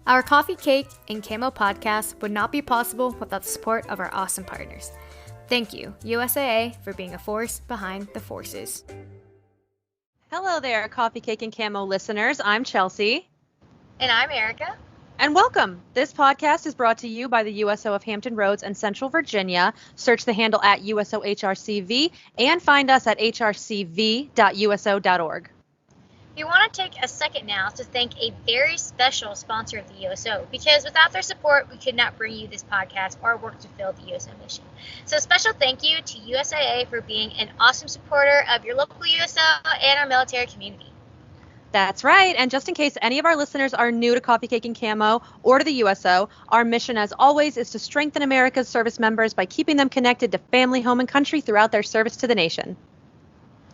Our Coffee, Cake, and Camo podcast would not be possible without the support of our awesome partners. Thank you, USAA, for being a force behind the forces. Hello there, Coffee, Cake, and Camo listeners. I'm Chelsea. And I'm Erica. And welcome. This podcast is brought to you by the USO of Hampton Roads and Central Virginia. Search the handle at USOHRCV and find us at hrcv.uso.org. We want to take a second now to thank a very special sponsor of the USO, because without their support, we could not bring you this podcast or work to fill the USO mission. So a special thank you to USAA for being an awesome supporter of your local USO and our military community. That's right. And just in case any of our listeners are new to Coffee, Cake, and Camo or to the USO, our mission, as always, is to strengthen America's service members by keeping them connected to family, home, and country throughout their service to the nation.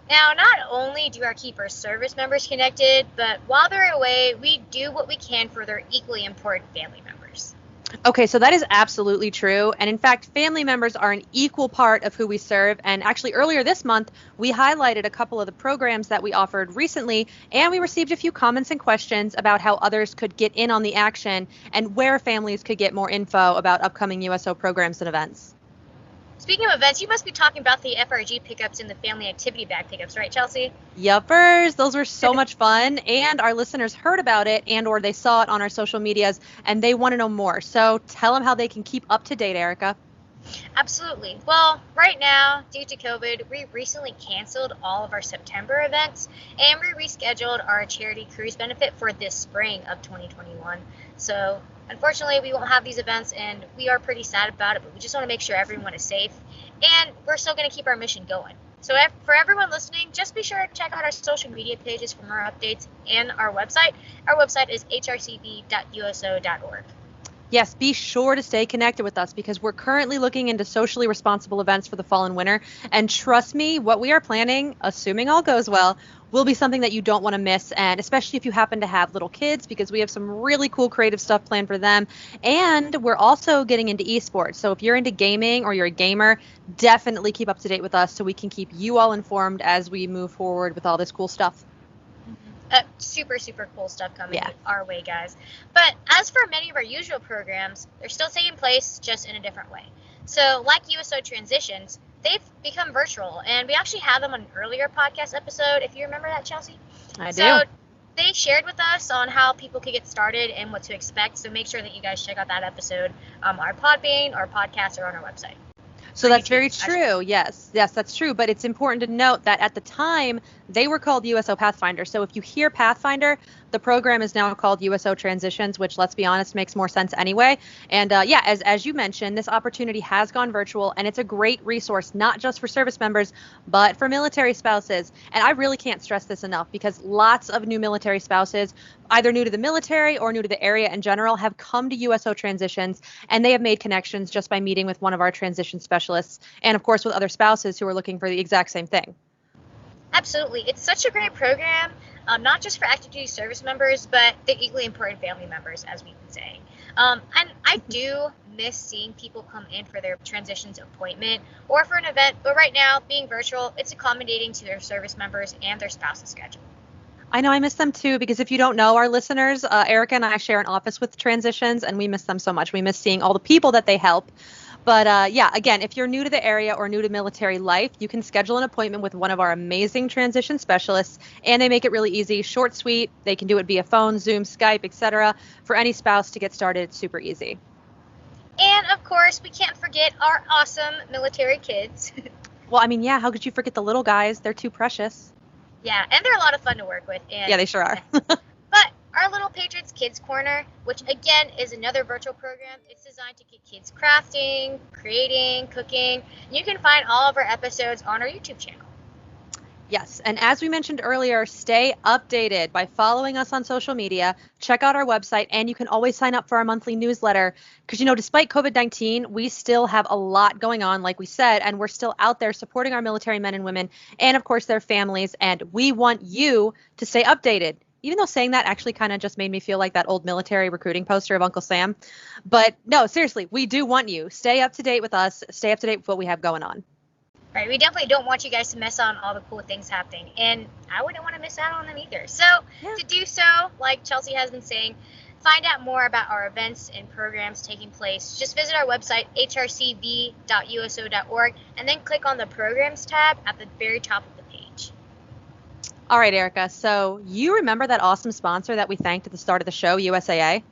Now, not only do our keep our service members connected, but while they're away, we do what we can for their equally important family members. Okay, so that is absolutely true. And in fact, family members are an equal part of who we serve. And actually, earlier this month, we highlighted a couple of the programs that we offered recently, and we received a few comments and questions about how others could get in on the action and where families could get more info about upcoming USO programs and events. Speaking of events, you must be talking about the FRG pickups and the family activity bag pickups, right, Chelsea? Yuppers, those were so much fun, and our listeners heard about it and or they saw it on our social medias, and they want to know more. So tell them how they can keep up to date, Erica. Absolutely. Well, right now, due to COVID, we recently canceled all of our September events, and we rescheduled our charity cruise benefit for this spring of 2021. So unfortunately, we won't have these events, and we are pretty sad about it, but we just want to make sure everyone is safe, and we're still going to keep our mission going. So for everyone listening, just be sure to check out our social media pages for more updates and our website. Our website is hrcv.uso.org. Yes, be sure to stay connected with us because we're currently looking into socially responsible events for the fall and winter. And trust me, what we are planning, assuming all goes well, will be something that you don't want to miss. And especially if you happen to have little kids, because we have some really cool creative stuff planned for them. And we're also getting into esports. So if you're into gaming or you're a gamer, definitely keep up to date with us so we can keep you all informed as we move forward with all this cool stuff. Super, super cool stuff coming our way, guys. But as for many of our usual programs, they're still taking place just in a different way. So like USO Transitions, they've become virtual, and we actually had them on an earlier podcast episode, if you remember that, Chelsea. I do. So they shared with us on how people could get started and what to expect, so make sure that you guys check out that episode on our Podbean, our podcast, or on our website. So that's very true. Yes, that's true. But it's important to note that at the time, they were called USO Pathfinder. So if you hear Pathfinder, the program is now called USO Transitions, which, let's be honest, makes more sense anyway. And as you mentioned, this opportunity has gone virtual, and it's a great resource, not just for service members, but for military spouses. And I really can't stress this enough because lots of new military spouses, either new to the military or new to the area in general, have come to USO Transitions, and they have made connections just by meeting with one of our transition specialists, and of course with other spouses who are looking for the exact same thing. Absolutely. It's such a great program, not just for active duty service members, but the equally important family members, as we've been saying. And I do miss seeing people come in for their transitions appointment or for an event, but right now, being virtual, it's accommodating to their service members and their spouse's schedule. I know I miss them too, because if you don't know our listeners, Erica and I share an office with Transitions, and we miss them so much. We miss seeing all the people that they help. But again, if you're new to the area or new to military life, you can schedule an appointment with one of our amazing transition specialists, and they make it really easy, short, sweet. They can do it via phone, Zoom, Skype, etc. For any spouse to get started, it's super easy. And of course, we can't forget our awesome military kids. Well, I mean, yeah, how could you forget the little guys? They're too precious. Yeah, and they're a lot of fun to work with. And yeah, they sure are. But our Little Patriots Kids Corner, which again is another virtual program, it's designed to get kids crafting, creating, cooking. You can find all of our episodes on our YouTube channel. Yes, and as we mentioned earlier, stay updated by following us on social media, check out our website, and you can always sign up for our monthly newsletter because, despite COVID-19, we still have a lot going on, like we said, and we're still out there supporting our military men and women and, of course, their families, and we want you to stay updated. Even though saying that actually kind of just made me feel like that old military recruiting poster of Uncle Sam. But no, seriously, we do want you. Stay up to date with us. Stay up to date with what we have going on. Right, we definitely don't want you guys to miss out on all the cool things happening, and I wouldn't want to miss out on them either. So to do so, like Chelsea has been saying, find out more about our events and programs taking place, just visit our website, hrcv.uso.org, and then click on the Programs tab at the very top of the page. All right, Erica. So you remember that awesome sponsor that we thanked at the start of the show, USAA?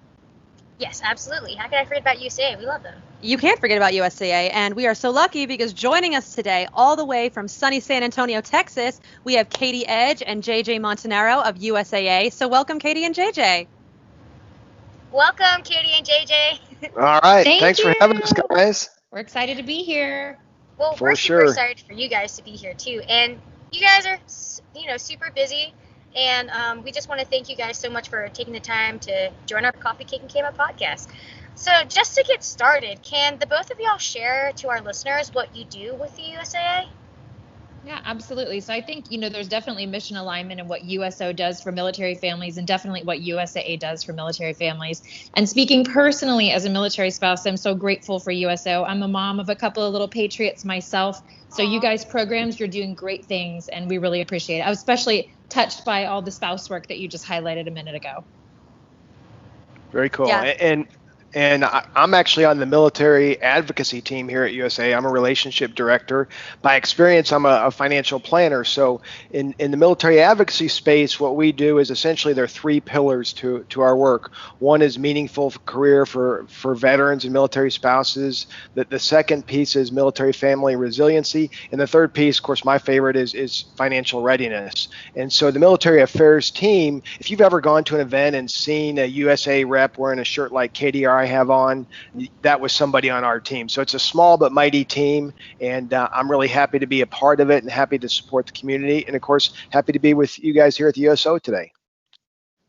Yes, absolutely. How could I forget about USAA? We love them. You can't forget about USAA, and we are so lucky because joining us today, all the way from sunny San Antonio, Texas, we have Katie Edge and JJ Montanaro of USAA. So welcome, Katie and JJ. Welcome, Katie and JJ. All right. Thank Thanks for you. having us, guys. We're excited to be here. Well, For we're super sure. excited for you guys to be here too, and you guys are, super busy, and we just want to thank you guys so much for taking the time to join our Coffee Cake and Camo podcast. So, just to get started, can the both of y'all share to our listeners what you do with the USAA? Yeah, absolutely. So I think, there's definitely mission alignment in what USO does for military families and definitely what USAA does for military families. And speaking personally as a military spouse, I'm so grateful for USO. I'm a mom of a couple of little patriots myself. So you guys programs, you're doing great things and we really appreciate it. I was especially touched by all the spouse work that you just highlighted a minute ago. Very cool. Yeah. And I'm actually on the military advocacy team here at USA. I'm a relationship director. By experience, I'm a financial planner. So in the military advocacy space, what we do is essentially there are three pillars to our work. One is meaningful career for veterans and military spouses. The second piece is military family resiliency. And the third piece, of course, my favorite is financial readiness. And so the military affairs team, if you've ever gone to an event and seen a USA rep wearing a shirt like Katie or I have on, that was somebody on our team. So it's a small but mighty team, and I'm really happy to be a part of it and happy to support the community, and of course happy to be with you guys here at the USO today.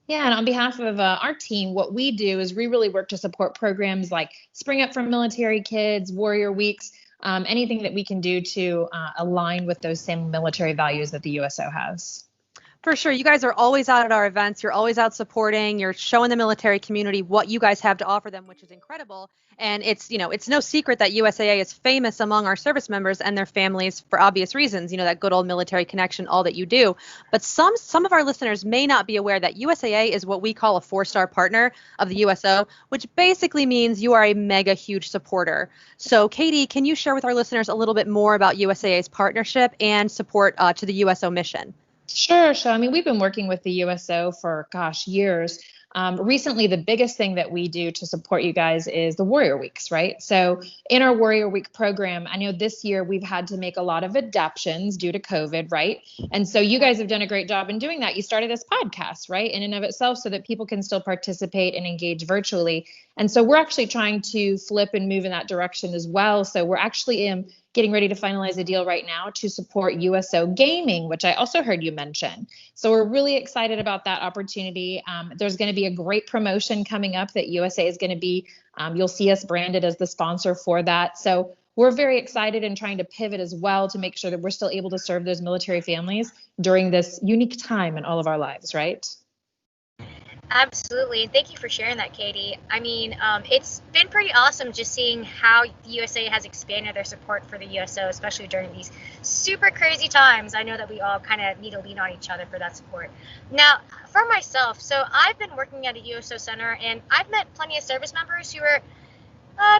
Yeah, and on behalf of our team, what we do is we really work to support programs like Spring Up for Military Kids, Warrior Weeks, anything that we can do to align with those same military values that the USO has. For sure. You guys are always out at our events. You're always out supporting. You're showing the military community what you guys have to offer them, which is incredible. And it's no secret that USAA is famous among our service members and their families for obvious reasons, that good old military connection, all that you do. But some of our listeners may not be aware that USAA is what we call a 4-star partner of the USO, which basically means you are a mega huge supporter. So Katie, can you share with our listeners a little bit more about USAA's partnership and support to the USO mission? Sure. So, we've been working with the USO for, years. Recently, the biggest thing that we do to support you guys is the Warrior Weeks, right? So in our Warrior Week program, I know this year we've had to make a lot of adaptations due to COVID, right? And so you guys have done a great job in doing that. You started this podcast, right, in and of itself so that people can still participate and engage virtually. And so we're actually trying to flip and move in that direction as well. So we're actually getting ready to finalize a deal right now to support USO gaming, which I also heard you mention. So we're really excited about that opportunity. There's going to be a great promotion coming up that USA is going to be, you'll see us branded as the sponsor for that. So we're very excited and trying to pivot as well to make sure that we're still able to serve those military families during this unique time in all of our lives, right? Absolutely. Thank you for sharing that, Katie. It's been pretty awesome just seeing how the USA has expanded their support for the USO, especially during these super crazy times. I know that we all kind of need to lean on each other for that support. Now, for myself, so I've been working at a USO center, and I've met plenty of service members who are,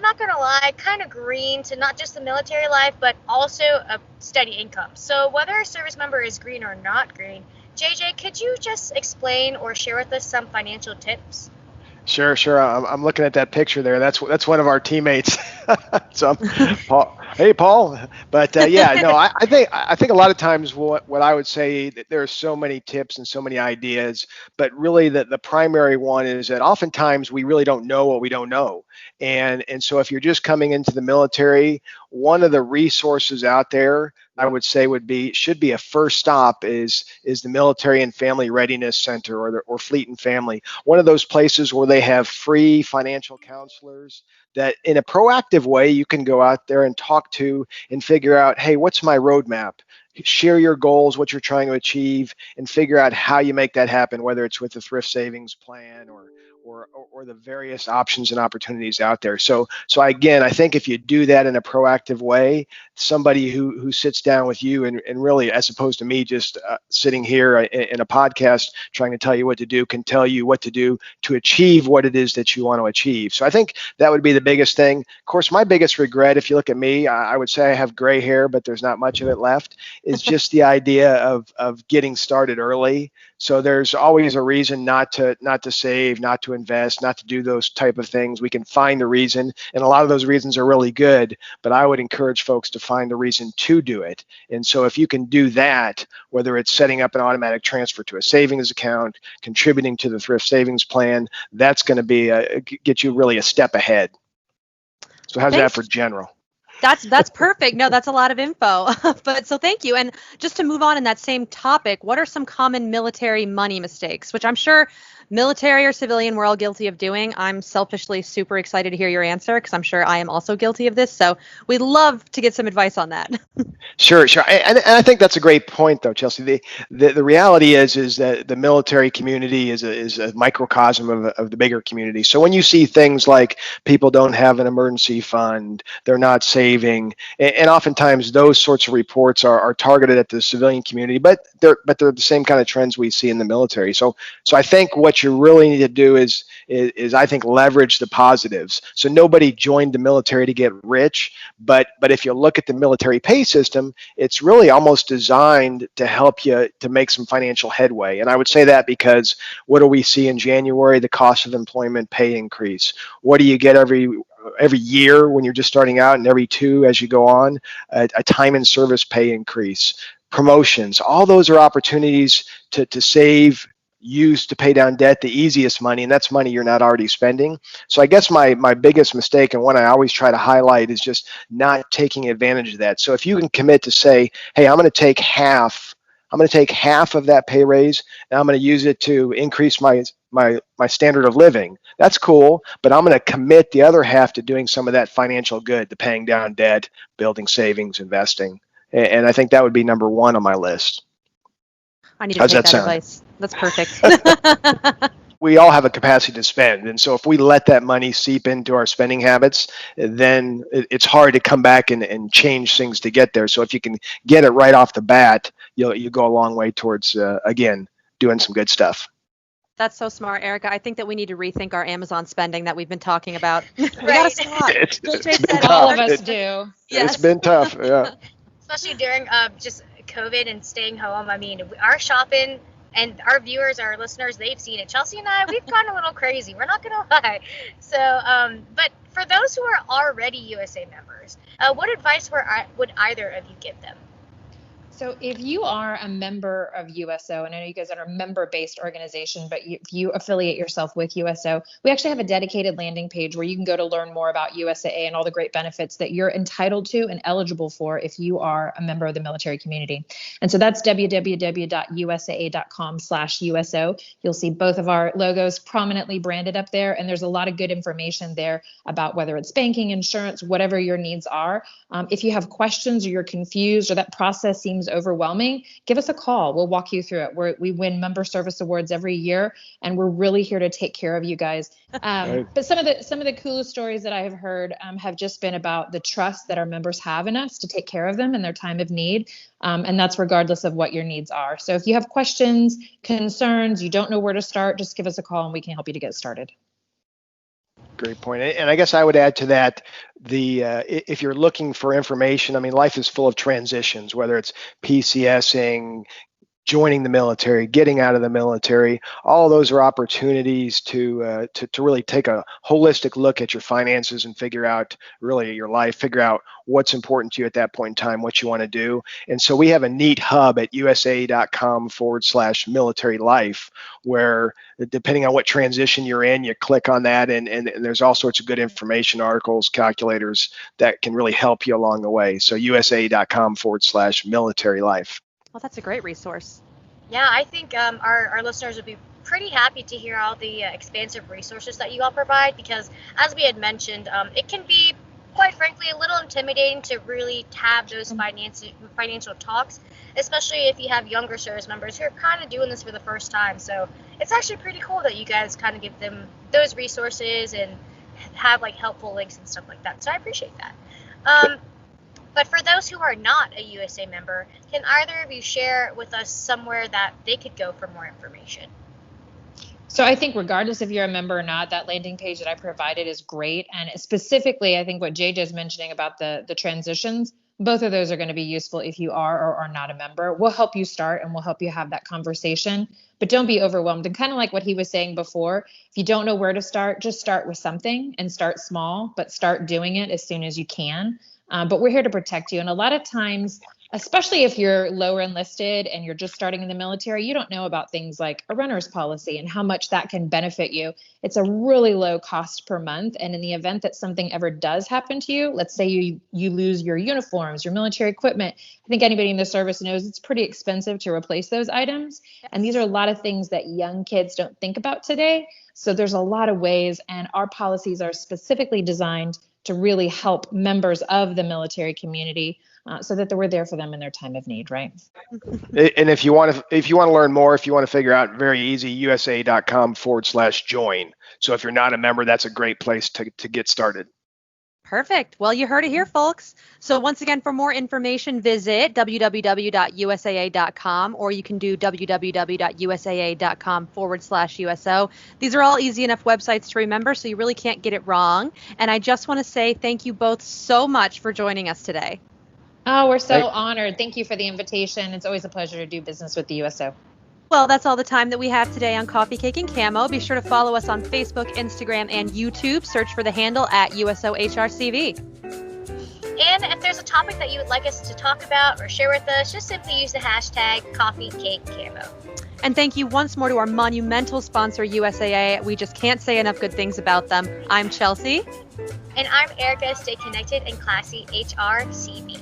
not going to lie, kind of green to not just the military life, but also a steady income. So whether a service member is green or not green, JJ, could you just explain or share with us some financial tips? Sure. I'm looking at that picture there. That's one of our teammates. So, Paul. Hey, Paul. But I think a lot of times what I would say that there are so many tips and so many ideas, but really the primary one is that oftentimes we really don't know what we don't know. And so if you're just coming into the military, one of the resources out there I would say should be a first stop is the Military and Family Readiness Center or Fleet and Family. One of those places where they have free financial counselors that in a proactive way you can go out there and talk to and figure out, hey, what's my roadmap? Share your goals, what you're trying to achieve, and figure out how you make that happen, whether it's with a thrift savings plan or the various options and opportunities out there. So again, I think if you do that in a proactive way, somebody who sits down with you and really, as opposed to me just sitting here in a podcast trying to tell you what to do, can tell you what to do to achieve what it is that you want to achieve. So I think that would be the biggest thing. Of course, my biggest regret, if you look at me, I would say I have gray hair, but there's not much of it left, is just the idea of getting started early. So there's always a reason not to save, not to invest, not to do those type of things. We can find the reason, and a lot of those reasons are really good, but I would encourage folks to find the reason to do it. And so if you can do that, whether it's setting up an automatic transfer to a savings account, contributing to the thrift savings plan, that's going to get you really a step ahead. So how's that for general? That's perfect. No, that's a lot of info. But so thank you. And just to move on in that same topic, what are some common military money mistakes, which I'm sure military or civilian, we're all guilty of doing? I'm selfishly super excited to hear your answer because I'm sure I am also guilty of this. So we'd love to get some advice on that. Sure. And I think that's a great point, though, Chelsea. The reality is that the military community is a microcosm of the bigger community. So when you see things like people don't have an emergency fund, they're not saving, and oftentimes those sorts of reports are targeted at the civilian community, but they're the same kind of trends we see in the military. So I think what you really need to do is I think leverage the positives. So nobody joined the military to get rich, but if you look at the military pay system, it's really almost designed to help you to make some financial headway. And I would say that because what do we see in January? The cost of employment pay increase. What do you get every year when you're just starting out, and every two as you go on? A time and service pay increase, promotions. All those are opportunities to save, use to pay down debt, the easiest money, and that's money you're not already spending. So I guess my biggest mistake, and one I always try to highlight, is just not taking advantage of that. So if you can commit to say, hey, I'm going to take half of that pay raise, and I'm going to use it to increase my standard of living. That's cool, but I'm going to commit the other half to doing some of that financial good, to paying down debt, building savings, investing. And I think that would be number one on my list. I need to take that advice. That's perfect. We all have a capacity to spend. And so if we let that money seep into our spending habits, then it's hard to come back and change things to get there. So if you can get it right off the bat, you go a long way towards, again, doing some good stuff. That's so smart, Erica. I think that we need to rethink our Amazon spending that we've been talking about. We got to stop. It's been All tough. of us do. Yes. It's been tough, yeah. Especially during just COVID and staying home. I mean, our shopping, and our viewers, our listeners, they've seen it. Chelsea and I, we've gone a little crazy. We're not going to lie. So, but for those who are already USA members, what advice would either of you give them? So if you are a member of USO, and I know you guys are a member-based organization, but if you affiliate yourself with USO, we actually have a dedicated landing page where you can go to learn more about USAA and all the great benefits that you're entitled to and eligible for if you are a member of the military community. And so that's www.usaa.com/USO. You'll see both of our logos prominently branded up there, and there's a lot of good information there about whether it's banking, insurance, whatever your needs are. If you have questions or you're confused or that process seems overwhelming, give us a call. We'll walk you through it. We win member service awards every year, and we're really here to take care of you guys. But some of the coolest stories that I have heard have just been about the trust that our members have in us to take care of them in their time of need. And that's regardless of what your needs are. So if you have questions, concerns, you don't know where to start, just give us a call and we can help you to get started. Great point. And I guess I would add to that, if you're looking for information, I mean, life is full of transitions, whether it's PCSing, joining the military, getting out of the military. All of those are opportunities to really take a holistic look at your finances and figure out really your life, figure out what's important to you at that point in time, what you want to do. And so we have a neat hub at usa.com/military life, where depending on what transition you're in, you click on that and there's all sorts of good information, articles, calculators that can really help you along the way. So usa.com/military life. Well, that's a great resource. Yeah, I think our listeners would be pretty happy to hear all the expansive resources that you all provide, because as we had mentioned, it can be, quite frankly, a little intimidating to really have those financial talks. especially if you have younger service members who are kind of doing this for the first time. So it's actually pretty cool that you guys kind of give them those resources and have like helpful links and stuff like that. So I appreciate that. But for those who are not a USA member, can either of you share with us somewhere that they could go for more information? So I think regardless if you're a member or not, that landing page that I provided is great. And specifically, I think what JJ is mentioning about the transitions, both of those are going to be useful if you are or are not a member. We'll help you start and we'll help you have that conversation, but don't be overwhelmed. And kind of like what he was saying before, if you don't know where to start, just start with something and start small, but start doing it as soon as you can. But we're here to protect you. And a lot of times, especially if you're lower enlisted and you're just starting in the military, you don't know about things like a runner's policy and how much that can benefit you. It's a really low cost per month. And in the event that something ever does happen to you, let's say you lose your uniforms, your military equipment, I think anybody in the service knows it's pretty expensive to replace those items. And these are a lot of things that young kids don't think about today. So there's a lot of ways, and our policies are specifically designed to really help members of the military community so that we're there for them in their time of need, right? And if you want to learn more, if you want to figure out, very easy, usa.com/join. So if you're not a member, that's a great place to get started. Perfect. Well, you heard it here, folks. So once again, for more information, visit www.usaa.com, or you can do www.usaa.com/USO. These are all easy enough websites to remember, so you really can't get it wrong. And I just want to say thank you both so much for joining us today. Oh, we're so honored. Thank you for the invitation. It's always a pleasure to do business with the USO. Well, that's all the time that we have today on Coffee, Cake, and Camo. Be sure to follow us on Facebook, Instagram, and YouTube. Search for the handle at USOHRCV. And if there's a topic that you would like us to talk about or share with us, just simply use the hashtag CoffeeCakeCamo. And thank you once more to our monumental sponsor, USAA. We just can't say enough good things about them. I'm Chelsea. And I'm Erica. Stay connected and classy, HRCV.